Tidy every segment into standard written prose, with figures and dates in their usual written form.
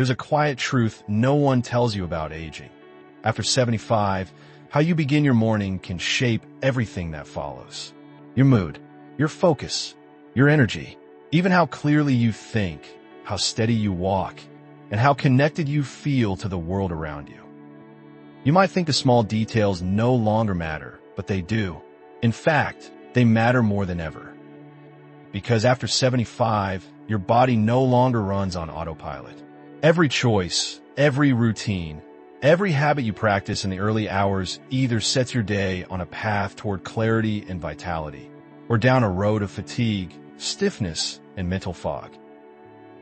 There's a quiet truth no one tells you about aging. After 75, how you begin your morning can shape everything that follows. Your mood, your focus, your energy, even how clearly you think, how steady you walk, and how connected you feel to the world around you. You might think the small details no longer matter, but they do. In fact, they matter more than ever. Because after 75, your body no longer runs on autopilot. Every choice, every routine, every habit you practice in the early hours either sets your day on a path toward clarity and vitality, or down a road of fatigue, stiffness, and mental fog.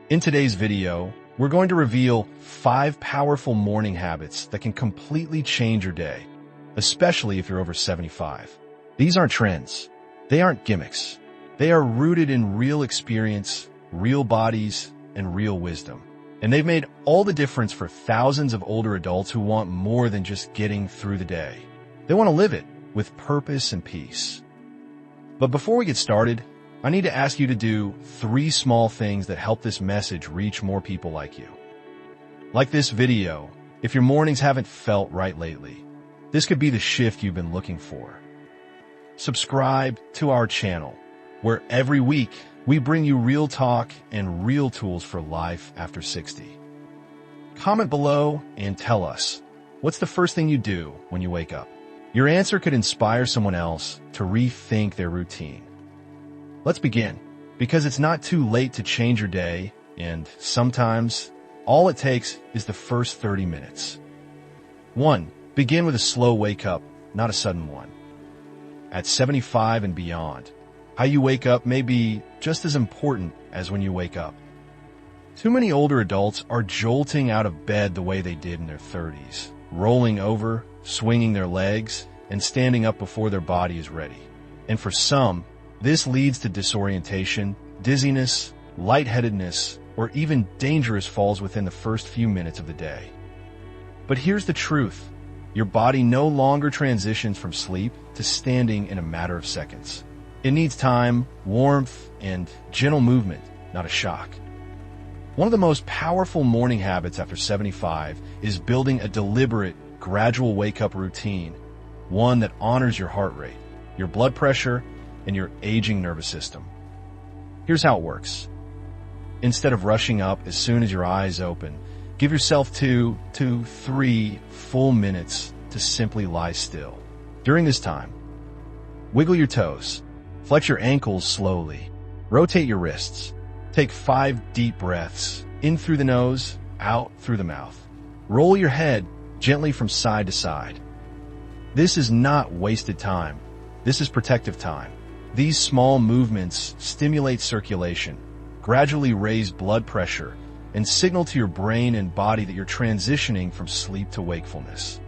In today's video, we're going to reveal 5 powerful morning habits that can completely change your day, especially if you're over 75. These aren't trends. They aren't gimmicks. They are rooted in real experience, real bodies, and real wisdom. And they've made all the difference for thousands of older adults who want more than just getting through the day. They want to live it with purpose and peace. But before we get started, I need to ask you to do 3 small things that help this message reach more people like you. Like this video, if your mornings haven't felt right lately, this could be the shift you've been looking for. Subscribe to our channel, where every week we bring you real talk and real tools for life after 60. Comment below and tell us, what's the first thing you do when you wake up? Your answer could inspire someone else to rethink their routine. Let's begin, because it's not too late to change your day, and sometimes all it takes is the first 30 minutes. 1. Begin with a slow wake up, not a sudden one. At 75 and beyond, how you wake up may be just as important as when you wake up. Too many older adults are jolting out of bed the way they did in their 30s, rolling over, swinging their legs, and standing up before their body is ready. And for some, this leads to disorientation, dizziness, lightheadedness, or even dangerous falls within the first few minutes of the day. But here's the truth. Your body no longer transitions from sleep to standing in a matter of seconds. It needs time, warmth, and gentle movement, not a shock. One of the most powerful morning habits after 75 is building a deliberate, gradual wake-up routine, one that honors your heart rate, your blood pressure, and your aging nervous system. Here's how it works. Instead of rushing up as soon as your eyes open, give yourself 2 to 3 full minutes to simply lie still. During this time, wiggle your toes, flex your ankles slowly, rotate your wrists, take 5 deep breaths, in through the nose, out through the mouth. Roll your head gently from side to side. This is not wasted time. This is protective time. These small movements stimulate circulation, gradually raise blood pressure, and signal to your brain and body that you're transitioning from sleep to wakefulness.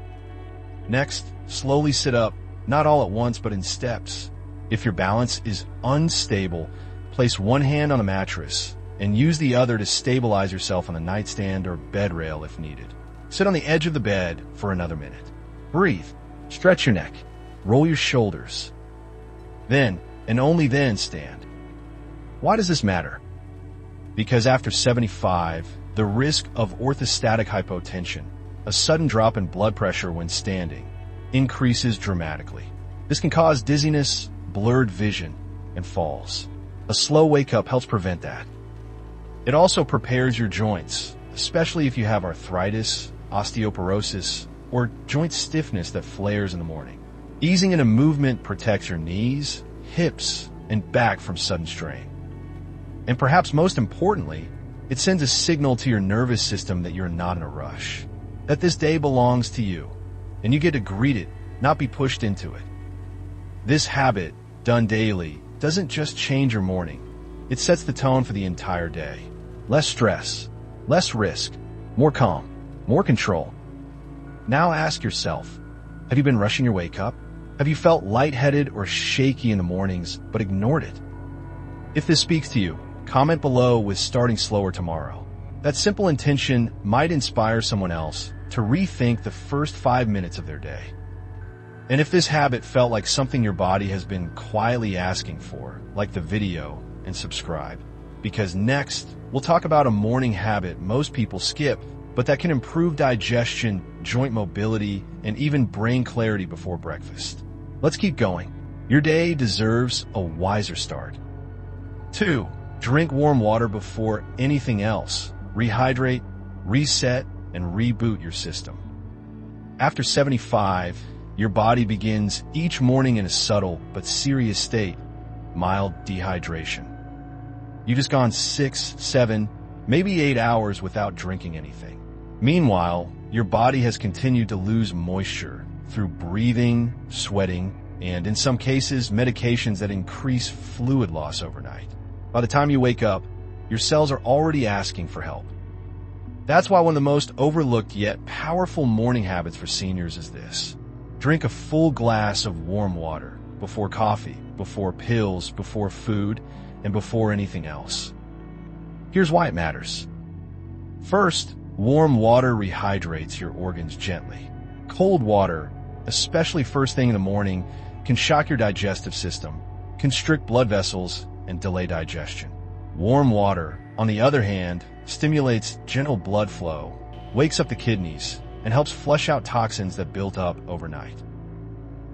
Next, slowly sit up, not all at once but in steps. If your balance is unstable, place one hand on a mattress and use the other to stabilize yourself on the nightstand or bed rail if needed. Sit on the edge of the bed for another minute. Breathe, stretch your neck, roll your shoulders. Then, and only then, stand. Why does this matter? Because after 75, the risk of orthostatic hypotension, a sudden drop in blood pressure when standing, increases dramatically. This can cause dizziness, blurred vision, and falls. A slow wake-up helps prevent that. It also prepares your joints, especially if you have arthritis, osteoporosis, or joint stiffness that flares in the morning. Easing into movement protects your knees, hips, and back from sudden strain. And perhaps most importantly, it sends a signal to your nervous system that you're not in a rush, that this day belongs to you, and you get to greet it, not be pushed into it. This habit, done daily, doesn't just change your morning. It sets the tone for the entire day. Less stress, less risk, more calm, more control. Now ask yourself, have you been rushing your wake up? Have you felt lightheaded or shaky in the mornings but ignored it? If this speaks to you, comment below with starting slower tomorrow. That simple intention might inspire someone else to rethink the first 5 minutes of their day. And if this habit felt like something your body has been quietly asking for, like the video and subscribe. because next, we'll talk about a morning habit most people skip, but that can improve digestion, joint mobility, and even brain clarity before breakfast. Let's keep going. Your day deserves a wiser start. 2. Drink warm water before anything else. Rehydrate, reset, and reboot your system. After 75, your body begins each morning in a subtle but serious state, mild dehydration. You've just gone 6, 7, maybe 8 hours without drinking anything. Meanwhile, your body has continued to lose moisture through breathing, sweating, and in some cases, medications that increase fluid loss overnight. By the time you wake up, your cells are already asking for help. That's why one of the most overlooked yet powerful morning habits for seniors is this. Drink a full glass of warm water before coffee, before pills, before food, and before anything else. Here's why it matters. First, warm water rehydrates your organs gently. Cold water, especially first thing in the morning, can shock your digestive system, constrict blood vessels, and delay digestion. Warm water, on the other hand, stimulates gentle blood flow, wakes up the kidneys, and helps flush out toxins that built up overnight.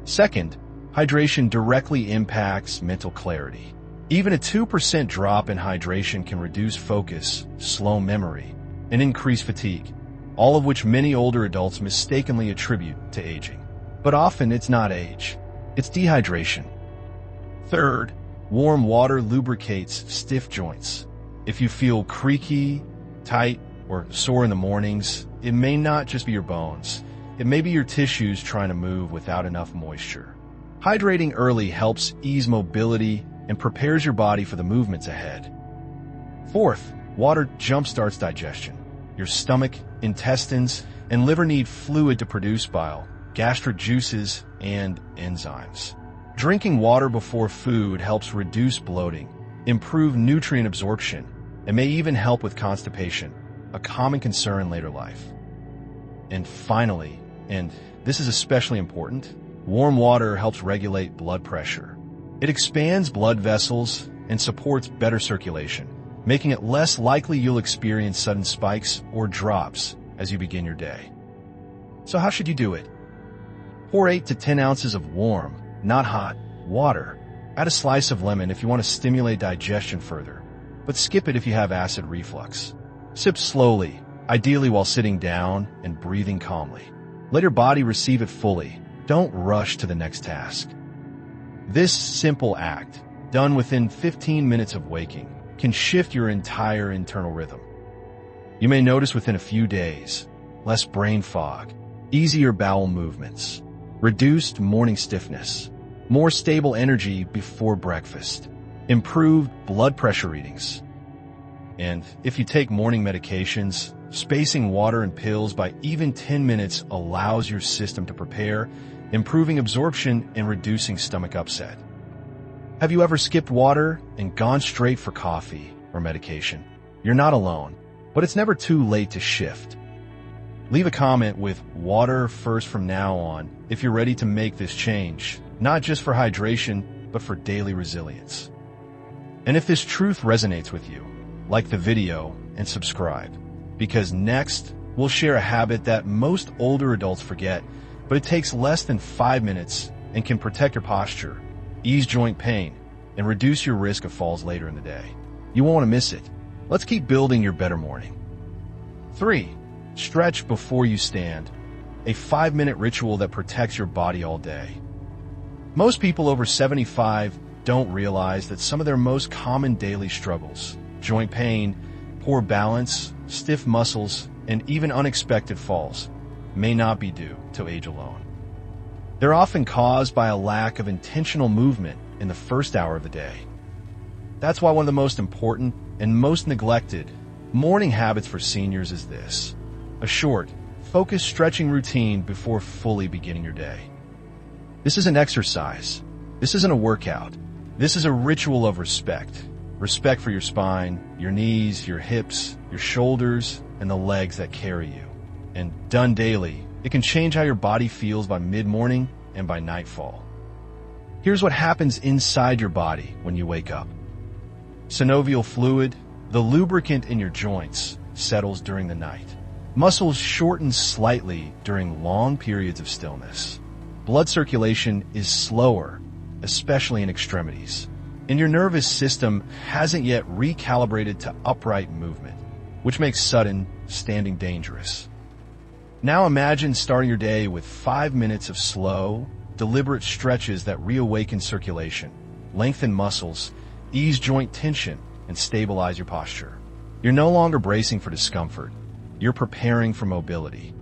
Second, hydration directly impacts mental clarity. Even a 2% drop in hydration can reduce focus, slow memory, and increase fatigue, all of which many older adults mistakenly attribute to aging. But often it's not age, it's dehydration. Third, warm water lubricates stiff joints. If you feel creaky, tight, or sore in the mornings, it may not just be your bones. It may be your tissues trying to move without enough moisture. Hydrating early helps ease mobility and prepares your body for the movements ahead. Fourth, water jumpstarts digestion. Your stomach, intestines, and liver need fluid to produce bile, gastric juices, and enzymes. Drinking water before food helps reduce bloating, improve nutrient absorption, and may even help with constipation, a common concern in later life. And finally, and this is especially important, warm water helps regulate blood pressure. It expands blood vessels and supports better circulation, making it less likely you'll experience sudden spikes or drops as you begin your day. So how should you do it? Pour 8 to 10 ounces of warm, not hot, water. Add a slice of lemon if you want to stimulate digestion further, but skip it if you have acid reflux. Sip slowly, ideally while sitting down and breathing calmly. Let your body receive it fully. Don't rush to the next task. This simple act, done within 15 minutes of waking, can shift your entire internal rhythm. You may notice within a few days, less brain fog, easier bowel movements, reduced morning stiffness, more stable energy before breakfast, improved blood pressure readings. And if you take morning medications, spacing water and pills by even 10 minutes allows your system to prepare, improving absorption and reducing stomach upset. Have you ever skipped water and gone straight for coffee or medication? You're not alone, but it's never too late to shift. Leave a comment with "water first from now on" if you're ready to make this change, not just for hydration, but for daily resilience. And if this truth resonates with you, like the video and subscribe, because next we'll share a habit that most older adults forget, but it takes less than 5 minutes and can protect your posture, ease joint pain, and reduce your risk of falls later in the day. You won't want to miss it. Let's keep building your better morning. 3. Stretch before you stand. A 5-minute ritual that protects your body all day. Most people over 75 don't realize that some of their most common daily struggles, joint pain, poor balance, stiff muscles, and even unexpected falls, may not be due to age alone. They're often caused by a lack of intentional movement in the first hour of the day. That's why one of the most important and most neglected morning habits for seniors is this: a short, focused stretching routine before fully beginning your day. This is an exercise. This isn't a workout. This is a ritual of respect. Respect for your spine, your knees, your hips, your shoulders, and the legs that carry you. And done daily, it can change how your body feels by mid-morning and by nightfall. Here's what happens inside your body when you wake up. Synovial fluid, the lubricant in your joints, settles during the night. Muscles shorten slightly during long periods of stillness. Blood circulation is slower, especially in extremities. And your nervous system hasn't yet recalibrated to upright movement, which makes sudden standing dangerous. Now imagine starting your day with 5 minutes of slow, deliberate stretches that reawaken circulation, lengthen muscles, ease joint tension, and stabilize your posture. You're no longer bracing for discomfort. You're preparing for mobility.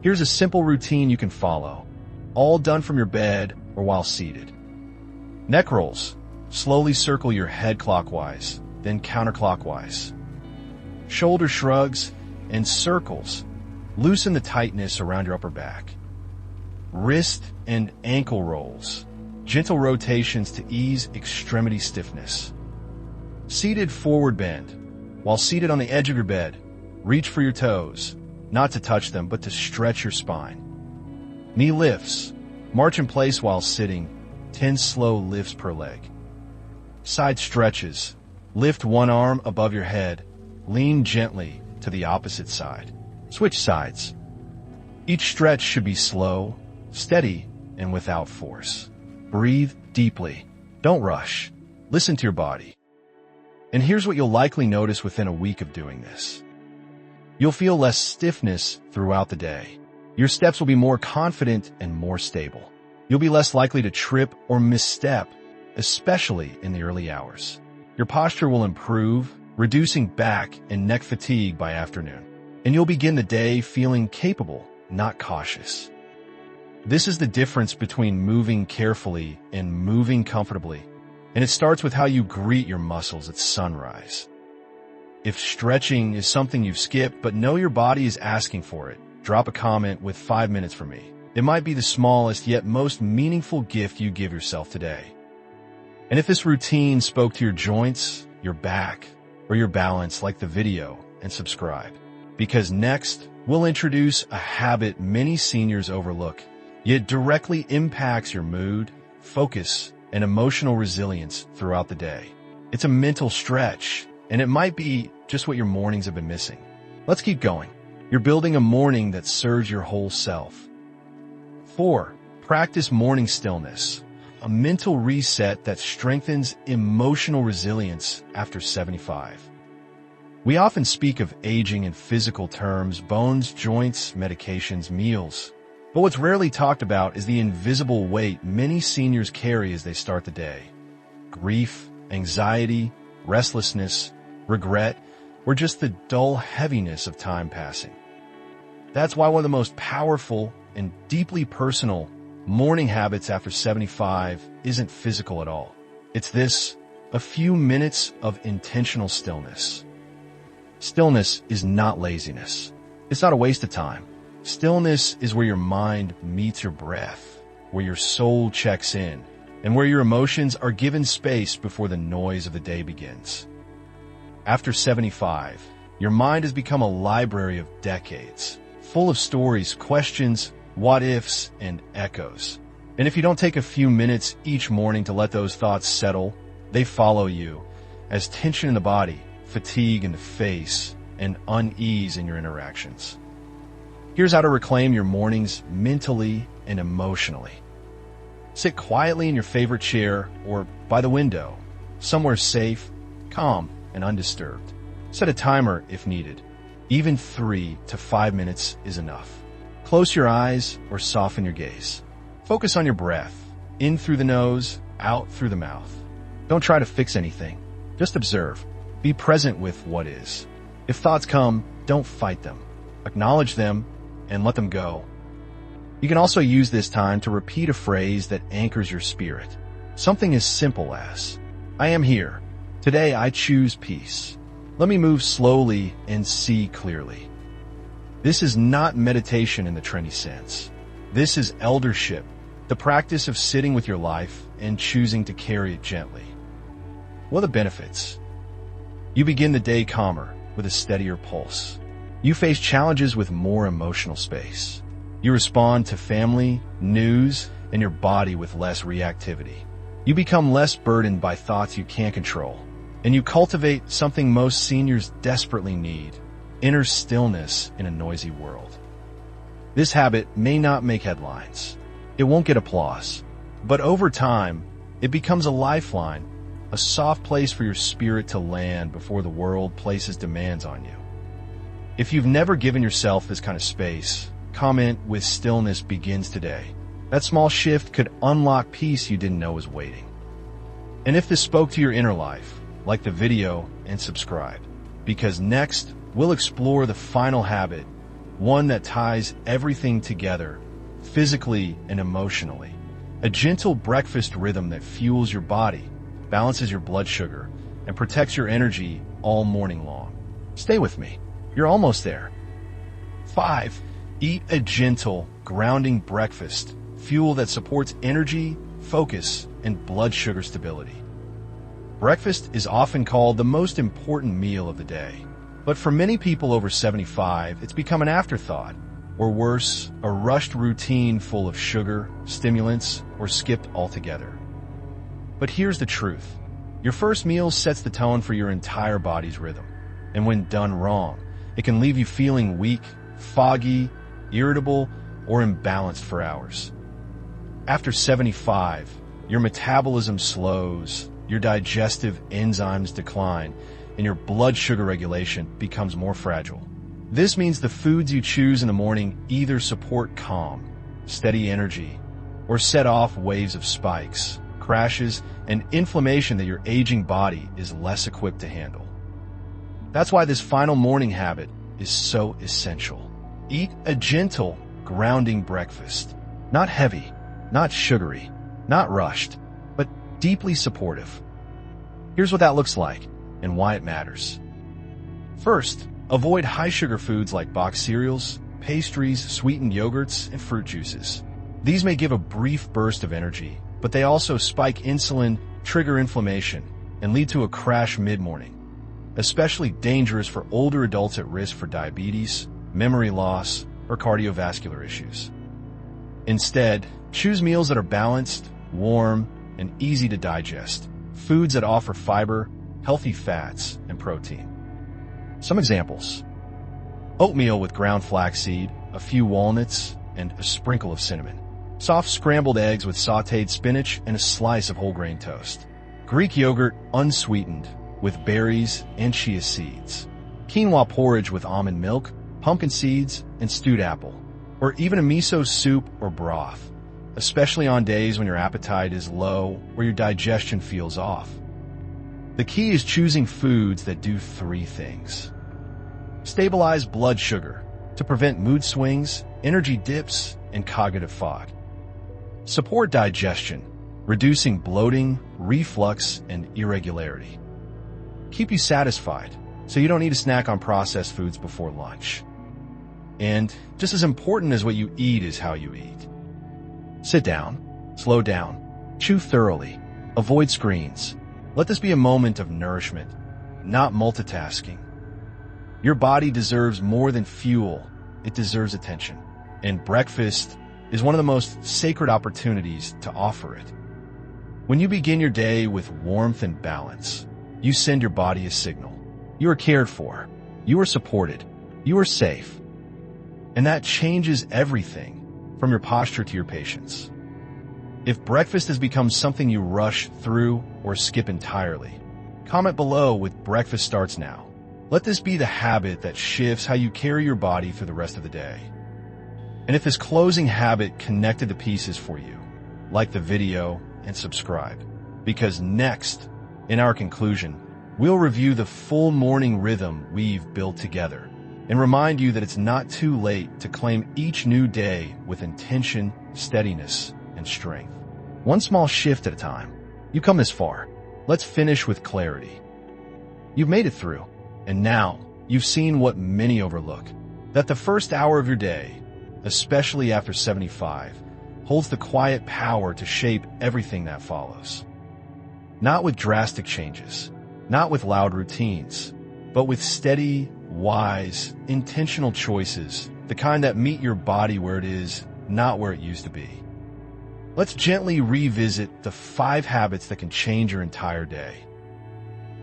Here's a simple routine you can follow, all done from your bed or while seated. Neck rolls. Slowly circle your head clockwise, then counterclockwise. Shoulder shrugs and circles. Loosen the tightness around your upper back. Wrist and ankle rolls. Gentle rotations to ease extremity stiffness. Seated forward bend. While seated on the edge of your bed, reach for your toes, not to touch them, but to stretch your spine. Knee lifts. March in place while sitting, 10 slow lifts per leg. Side stretches. Lift one arm above your head. Lean gently to the opposite side. Switch sides. Each stretch should be slow, steady, and without force. Breathe deeply. Don't rush. Listen to your body. And here's what you'll likely notice within a week of doing this. You'll feel less stiffness throughout the day. Your steps will be more confident and more stable. You'll be less likely to trip or misstep, especially in the early hours. Your posture will improve, reducing back and neck fatigue by afternoon. And you'll begin the day feeling capable, not cautious. This is the difference between moving carefully and moving comfortably. And it starts with how you greet your muscles at sunrise. If stretching is something you've skipped but know your body is asking for it, drop a comment with 5 minutes from me. It might be the smallest yet most meaningful gift you give yourself today. And if this routine spoke to your joints, your back, or your balance, like the video and subscribe. Because next, we'll introduce a habit many seniors overlook, yet directly impacts your mood, focus, and emotional resilience throughout the day. It's a mental stretch, and it might be just what your mornings have been missing. Let's keep going. You're building a morning that serves your whole self. 4. Practice morning stillness, a mental reset that strengthens emotional resilience after 75. We often speak of aging in physical terms, bones, joints, medications, meals. But what's rarely talked about is the invisible weight many seniors carry as they start the day. Grief, anxiety, restlessness, regret, or just the dull heaviness of time passing. That's why one of the most powerful and deeply personal morning habits after 75 isn't physical at all. It's this, a few minutes of intentional stillness. Stillness is not laziness. It's not a waste of time. Stillness is where your mind meets your breath, where your soul checks in, and where your emotions are given space before the noise of the day begins. After 75, your mind has become a library of decades, full of stories, questions, what-ifs, and echoes. And if you don't take a few minutes each morning to let those thoughts settle, they follow you as tension in the body, fatigue in the face, and unease in your interactions. Here's how to reclaim your mornings mentally and emotionally. Sit quietly in your favorite chair or by the window, somewhere safe, calm, and undisturbed. Set a timer if needed. Even 3 to 5 minutes is enough. Close your eyes or soften your gaze. Focus on your breath, in through the nose, out through the mouth. Don't try to fix anything. Just observe. Be present with what is. If thoughts come, don't fight them. Acknowledge them and let them go. You can also use this time to repeat a phrase that anchors your spirit. Something as simple as, I am here. Today I choose peace. Let me move slowly and see clearly. This is not meditation in the trendy sense. This is eldership, the practice of sitting with your life and choosing to carry it gently. What are the benefits? You begin the day calmer, with a steadier pulse. You face challenges with more emotional space. You respond to family, news, and your body with less reactivity. You become less burdened by thoughts you can't control. And you cultivate something most seniors desperately need: inner stillness in a noisy world. This habit may not make headlines. It won't get applause. But over time, it becomes a lifeline, a soft place for your spirit to land before the world places demands on you. If you've never given yourself this kind of space, comment with "Stillness begins today." That small shift could unlock peace you didn't know was waiting. And if this spoke to your inner life, like the video and subscribe, because next we'll explore the final habit, one that ties everything together, physically and emotionally. A gentle breakfast rhythm that fuels your body, balances your blood sugar, and protects your energy all morning long. Stay with me. You're almost there. 5. Eat a gentle, grounding breakfast, fuel that supports energy, focus, and blood sugar stability. Breakfast is often called the most important meal of the day, but for many people over 75, it's become an afterthought, or worse, a rushed routine full of sugar, stimulants, or skipped altogether. But here's the truth. Your first meal sets the tone for your entire body's rhythm, and when done wrong, it can leave you feeling weak, foggy, irritable, or imbalanced for hours. After 75, your metabolism slows, your digestive enzymes decline, and your blood sugar regulation becomes more fragile. This means the foods you choose in the morning either support calm, steady energy, or set off waves of spikes, crashes, and inflammation that your aging body is less equipped to handle. That's why this final morning habit is so essential. Eat a gentle, grounding breakfast. Not heavy, not sugary, not rushed, but deeply supportive. Here's what that looks like and why it matters. First, avoid high-sugar foods like boxed cereals, pastries, sweetened yogurts, and fruit juices. These may give a brief burst of energy, but they also spike insulin, trigger inflammation, and lead to a crash mid-morning. Especially dangerous for older adults at risk for diabetes, memory loss, or cardiovascular issues. Instead, choose meals that are balanced, warm, and easy to digest. Foods that offer fiber, healthy fats, and protein. Some examples: oatmeal with ground flaxseed, a few walnuts, and a sprinkle of cinnamon. Soft scrambled eggs with sautéed spinach and a slice of whole grain toast. Greek yogurt unsweetened with berries and chia seeds. Quinoa porridge with almond milk, pumpkin seeds, and stewed apple. Or even a miso soup or broth, especially on days when your appetite is low or your digestion feels off. The key is choosing foods that do 3 things. Stabilize blood sugar to prevent mood swings, energy dips, and cognitive fog. Support digestion, reducing bloating, reflux, and irregularity. Keep you satisfied, so you don't need to snack on processed foods before lunch. And just as important as what you eat is how you eat. Sit down, slow down, chew thoroughly, avoid screens. Let this be a moment of nourishment, not multitasking. Your body deserves more than fuel. It deserves attention. And breakfast is one of the most sacred opportunities to offer it. When you begin your day with warmth and balance, you send your body a signal. You are cared for. You are supported. You are safe. And that changes everything, from your posture to your patience. If breakfast has become something you rush through or skip entirely, comment below with "Breakfast starts now." Let this be the habit that shifts how you carry your body through the rest of the day. And if this closing habit connected the pieces for you, like the video and subscribe, because next, in our conclusion, we'll review the full morning rhythm we've built together and remind you that it's not too late to claim each new day with intention, steadiness, and strength. One small shift at a time. You come this far. Let's finish with clarity. You've made it through, and now you've seen what many overlook, that the first hour of your day, especially after 75, holds the quiet power to shape everything that follows. Not with drastic changes, not with loud routines, but with steady, wise, intentional choices, the kind that meet your body where it is, not where it used to be. Let's gently revisit the 5 habits that can change your entire day.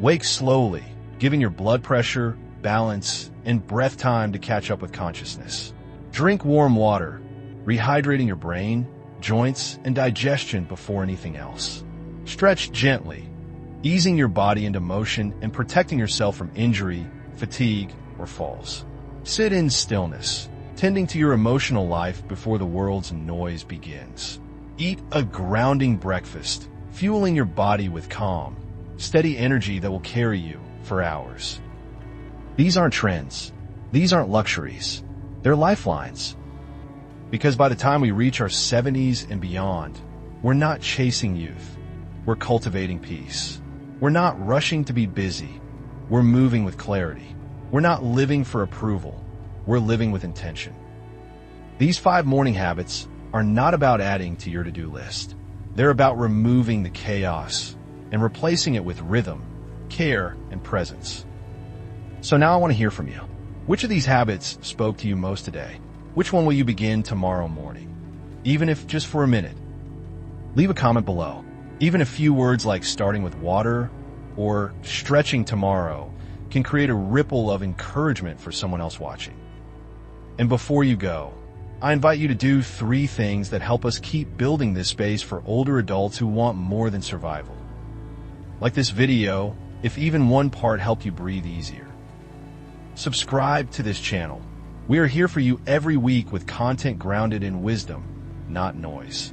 Wake slowly, giving your blood pressure, balance, and breath time to catch up with consciousness. Drink warm water, rehydrating your brain, joints, and digestion before anything else. Stretch gently, easing your body into motion and protecting yourself from injury, fatigue, or falls. Sit in stillness, tending to your emotional life before the world's noise begins. Eat a grounding breakfast, fueling your body with calm, steady energy that will carry you for hours. These aren't trends. These aren't luxuries. They're lifelines. Because by the time we reach our 70s and beyond, we're not chasing youth. We're cultivating peace. We're not rushing to be busy. We're moving with clarity. We're not living for approval. We're living with intention. These 5 morning habits are not about adding to your to-do list. They're about removing the chaos and replacing it with rhythm, care, and presence. So now I want to hear from you. Which of these habits spoke to you most today? Which one will you begin tomorrow morning? Even if just for a minute. Leave a comment below. Even a few words like starting with water or stretching tomorrow can create a ripple of encouragement for someone else watching. And before you go, I invite you to do 3 things that help us keep building this space for older adults who want more than survival. Like this video, if even one part helped you breathe easier. Subscribe to this channel. We are here for you every week with content grounded in wisdom, not noise.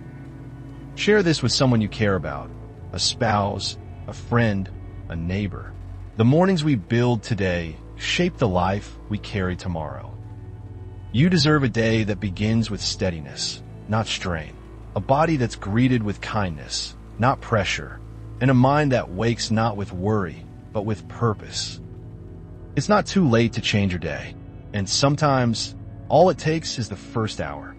Share this with someone you care about, a spouse, a friend, a neighbor. The mornings we build today shape the life we carry tomorrow. You deserve a day that begins with steadiness, not strain, a body that's greeted with kindness, not pressure, and a mind that wakes not with worry, but with purpose. It's not too late to change your day, and sometimes all it takes is the first hour.